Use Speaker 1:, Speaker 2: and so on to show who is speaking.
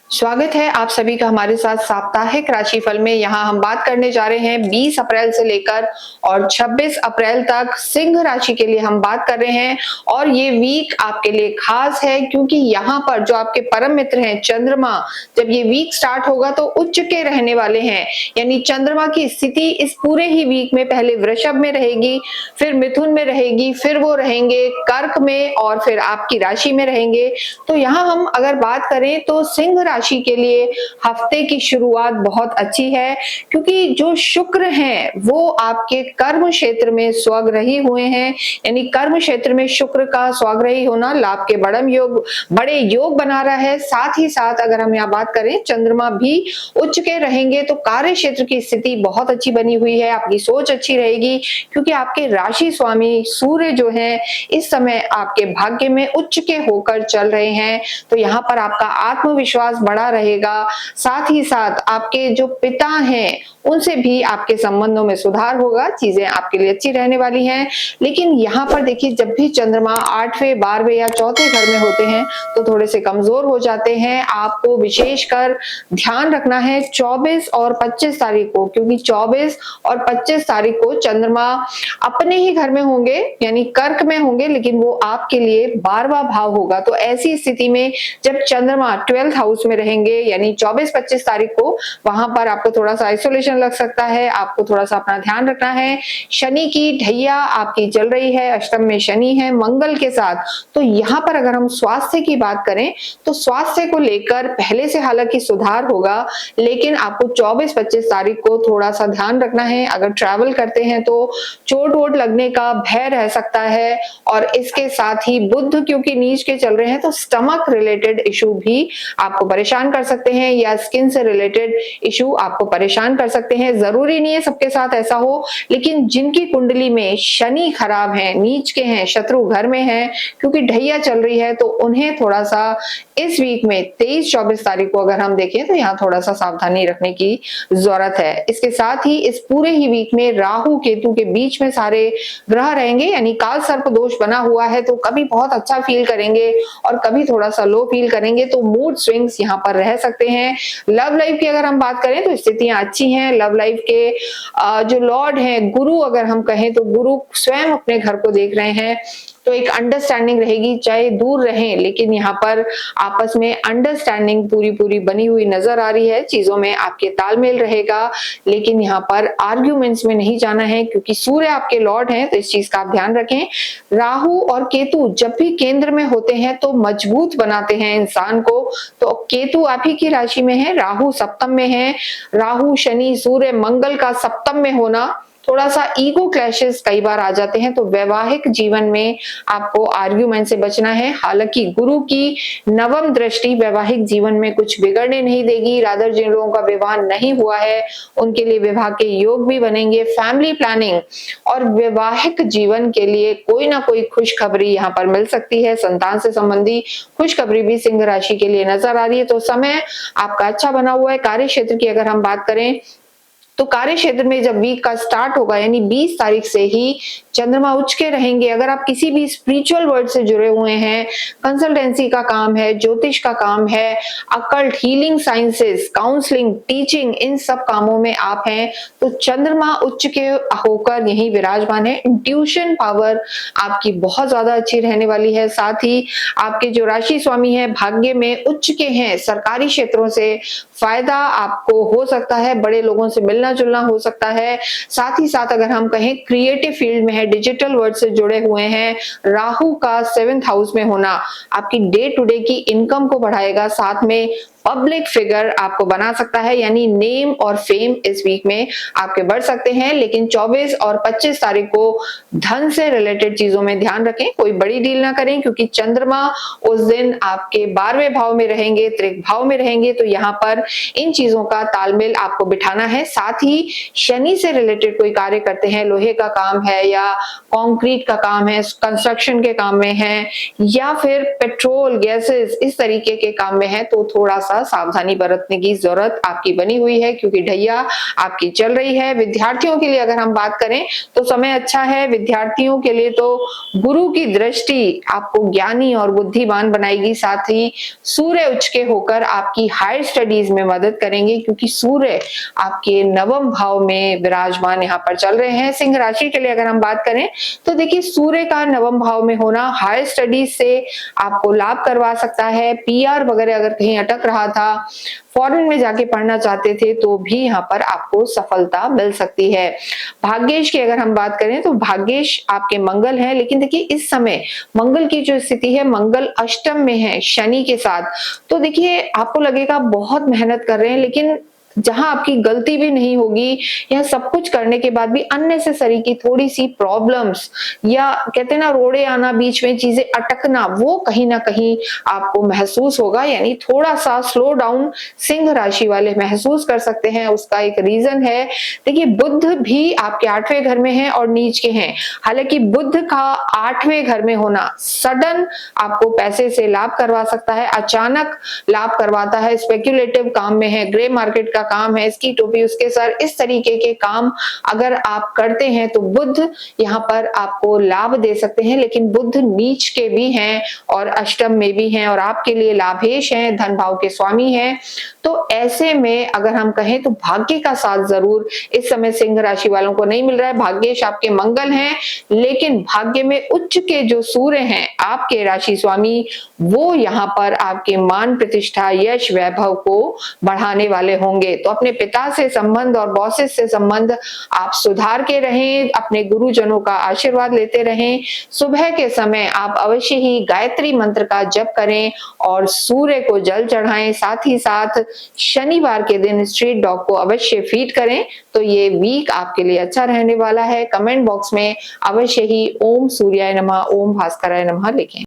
Speaker 1: स्वागत है आप सभी का हमारे साथ साप्ताहिक राशिफल में। यहाँ हम बात करने जा रहे हैं 20 अप्रैल से लेकर और 26 अप्रैल तक सिंह राशि के लिए हम बात कर रहे हैं। और ये वीक आपके लिए खास है क्योंकि यहाँ पर जो आपके परम मित्र हैं चंद्रमा, जब ये वीक स्टार्ट होगा तो उच्च के रहने वाले हैं। यानी चंद्रमा की स्थिति इस पूरे ही वीक में पहले वृषभ में रहेगी, फिर मिथुन में रहेगी, फिर वो रहेंगे कर्क में और फिर आपकी राशि में रहेंगे। तो यहाँ हम अगर बात करें तो सिंह राशि के लिए हफ्ते की शुरुआत बहुत अच्छी है क्योंकि जो शुक्र हैं वो आपके कर्म क्षेत्र में स्वग्रही हुए हैं। यानी कर्म क्षेत्र में शुक्र का स्वग्रही होना लाभ के बड़े योग बना रहा है। साथ ही साथ अगर हम यहाँ बात करें चंद्रमा भी उच्च के रहेंगे तो कार्य क्षेत्र की स्थिति बहुत अच्छी बनी हुई है। आपकी सोच अच्छी रहेगी क्योंकि आपके राशि स्वामी सूर्य जो है इस समय आपके भाग्य में उच्च के होकर चल रहे हैं। तो यहाँ पर आपका आत्मविश्वास बढ़ा रहेगा। साथ ही साथ आपके जो पिता हैं उनसे भी आपके संबंधों में सुधार होगा, चीजें आपके लिए अच्छी रहने वाली हैं। लेकिन यहाँ पर देखिए जब भी चंद्रमा 8वें 12वें या चौथे घर में होते हैं तो थोड़े से कमजोर हो जाते हैं। आपको विशेषकर ध्यान रखना है 24 और 25 तारीख को, क्योंकि 24 और 25 तारीख को चंद्रमा अपने ही घर में होंगे यानी कर्क में होंगे, लेकिन वो आपके लिए 12वां भाव होगा। तो ऐसी स्थिति में जब चंद्रमा 12th हाउस में रहेंगे यानी 24-25 तारीख को, वहां पर आपको थोड़ा सा आइसोलेशन लग सकता है। आपको थोड़ा सा अपना ध्यान रखना है। शनि की ढैया आपकी चल रही है, अष्टम में शनि है मंगल के साथ। तो यहाँ पर अगर हम स्वास्थ्य की बात करें तो स्वास्थ्य को लेकर पहले से हालांकि सुधार होगा, लेकिन आपको 24-25 तारीख को थोड़ा सा ध्यान रखना है। अगर ट्रैवल करते हैं तो चोट वोट लगने का भय रह सकता है। और इसके साथ ही बुध क्योंकि नीच के चल रहे हैं तो स्टमक रिलेटेड इशू भी आपको परेशान कर सकते हैं या स्किन से रिलेटेड इशू आपको परेशान कर सकते हैं। जरूरी नहीं है सबके साथ ऐसा हो, लेकिन जिनकी कुंडली में शनि खराब है, नीच के हैं, शत्रु घर में है, क्योंकि ढैया चल रही है, तो उन्हें थोड़ा सा इस वीक में 23-24 तारीख को अगर हम देखें तो यहाँ थोड़ा सा सावधानी रखने की जरूरत है। इसके साथ ही इस पूरे ही वीक में राहु केतु के बीच में सारे ग्रह रहेंगे, यानी काल सर्प दोष बना हुआ है। तो कभी बहुत अच्छा फील करेंगे और कभी थोड़ा सा लो फील करेंगे, तो मूड स्विंग्स यहाँ पर रह सकते हैं। लव लाइफ की अगर हम बात करें तो स्थितियां अच्छी हैं। लव लाइफ के जो लॉर्ड हैं गुरु, अगर हम कहें तो गुरु स्वयं अपने घर को देख रहे हैं, तो एक अंडरस्टैंडिंग रहेगी। चाहे दूर रहें लेकिन यहाँ पर आपस में अंडरस्टैंडिंग पूरी बनी हुई नजर आ रही है। चीजों में आपके तालमेल रहेगा, लेकिन यहाँ पर आर्ग्यूमेंट्स में नहीं जाना है क्योंकि सूर्य आपके लॉर्ड हैं, तो इस चीज का आप ध्यान रखें। राहु और केतु जब भी केंद्र में होते हैं तो मजबूत बनाते हैं इंसान को। तो केतु आप ही की राशि में है, राहु सप्तम में है। राहु शनि सूर्य मंगल का सप्तम में होना थोड़ा सा ईगो क्लैशेस कई बार आ जाते हैं। तो वैवाहिक जीवन में आपको आर्ग्यूमेंट से बचना है। हालांकि गुरु की नवम दृष्टि वैवाहिक जीवन में कुछ बिगड़ने नहीं देगी। रादर जिन लोगों का विवाह नहीं हुआ है उनके लिए विवाह के योग भी बनेंगे। फैमिली प्लानिंग और वैवाहिक जीवन के लिए कोई ना कोई खुशखबरी यहाँ पर मिल सकती है। संतान से संबंधी खुशखबरी भी सिंह राशि के लिए नजर आ रही है। तो समय आपका अच्छा बना हुआ है। कार्य क्षेत्र की अगर हम बात करें तो कार्य क्षेत्र में जब वीक का स्टार्ट होगा यानी 20 तारीख से ही चंद्रमा उच्च के रहेंगे। अगर आप किसी भी स्पिरिचुअल वर्ल्ड से जुड़े हुए हैं, कंसल्टेंसी का काम है, ज्योतिष का काम है, occult, healing sciences, counselling, teaching, इन सब कामों में आप हैं, तो चंद्रमा उच्च के होकर यही विराजमान है। इंट्यूशन पावर आपकी बहुत ज्यादा अच्छी रहने वाली है। साथ ही आपके जो राशि स्वामी है भाग्य में उच्च के हैं, सरकारी क्षेत्रों से फायदा आपको हो सकता है, बड़े लोगों से मिलना जुलना हो सकता है। साथ ही साथ अगर हम कहें क्रिएटिव फील्ड में है, डिजिटल वर्ल्ड से जुड़े हुए हैं, राहु का 7th हाउस में होना आपकी डे टू डे की इनकम को बढ़ाएगा। साथ में पब्लिक फिगर आपको बना सकता है, यानी नेम और फेम इस वीक में आपके बढ़ सकते हैं। लेकिन 24 और 25 तारीख को धन से रिलेटेड चीजों में ध्यान रखें, कोई बड़ी डील ना करें क्योंकि चंद्रमा उस दिन आपके 12वें भाव में रहेंगे, त्रिक भाव में रहेंगे। तो यहाँ पर इन चीजों का तालमेल आपको बिठाना है। साथ ही शनि से रिलेटेड कोई कार्य करते हैं, लोहे का काम है या कंक्रीट का काम है, कंस्ट्रक्शन के काम में है या फिर पेट्रोल गैसेस इस तरीके के काम में है, तो थोड़ा सा सा सावधानी बरतने की जरूरत आपकी बनी हुई है, क्योंकि ढैया आपकी चल रही है। विद्यार्थियों के लिए अगर हम बात करें तो समय अच्छा है। विद्यार्थियों के लिए तो गुरु की दृष्टि आपको ज्ञानी और बुद्धिमान बनाएगी, साथ ही सूर्य उच्च के होकर आपकी हायर स्टडीज में मदद करेंगे, क्योंकि सूर्य आपके नवम भाव में विराजमान यहाँ पर चल रहे हैं। सिंह राशि के लिए अगर हम बात करें तो देखिए, सूर्य का नवम भाव में होना हायर स्टडीज से आपको लाभ करवा सकता है। पीआर वगैरह अगर कहीं अटक रहा था, फॉरेन में जाके पढ़ना चाहते थे, तो भी यहाँ पर आपको सफलता मिल सकती है। भाग्येश की अगर हम बात करें तो भाग्येश आपके मंगल है, लेकिन देखिए इस समय मंगल की जो स्थिति है, मंगल अष्टम में है शनि के साथ। तो देखिए आपको लगेगा बहुत मेहनत कर रहे हैं, लेकिन जहां आपकी गलती भी नहीं होगी, यह सब कुछ करने के बाद भी अननेसेसरी की थोड़ी सी प्रॉब्लम्स, या कहते हैं ना रोड़े आना, बीच में चीजें अटकना, वो कहीं ना कहीं आपको महसूस होगा। यानी थोड़ा सा स्लो डाउन सिंह राशि वाले महसूस कर सकते हैं। उसका एक रीजन है, देखिए बुध भी आपके 8वें घर में है और नीच के हैं। हालांकि बुध का 8वें घर में होना सडन आपको पैसे से लाभ करवा सकता है, अचानक लाभ करवाता है। स्पेक्युलेटिव काम में है, ग्रे मार्केट का काम है, इसकी टोपी उसके सर, इस तरीके के काम अगर आप करते हैं तो बुध यहाँ पर आपको लाभ दे सकते हैं। लेकिन बुध नीच के भी हैं और अष्टम में भी हैं और आपके लिए लाभेश हैं, धन भाव के स्वामी हैं। तो ऐसे में अगर हम कहें तो भाग्य का साथ जरूर इस समय सिंह राशि वालों को नहीं मिल रहा है। भाग्येश आपके मंगल हैं, लेकिन भाग्य में उच्च के जो सूर्य हैं आपके राशि स्वामी, वो यहाँ पर आपके मान प्रतिष्ठा, यश, वैभव को बढ़ाने वाले होंगे। तो अपने पिता से संबंध और बॉसेस से संबंध आप सुधार के रहें, अपने गुरुजनों का आशीर्वाद लेते रहें। सुबह के समय आप अवश्य ही गायत्री मंत्र का जप करें और सूर्य को जल चढ़ाएं। साथ ही साथ शनिवार के दिन स्ट्रीट डॉग को अवश्य फीड करें। तो ये वीक आपके लिए अच्छा रहने वाला है। कमेंट बॉक्स में अवश्य ही ओम सूर्याय नमः, ओम भास्कराय नमः लिखें।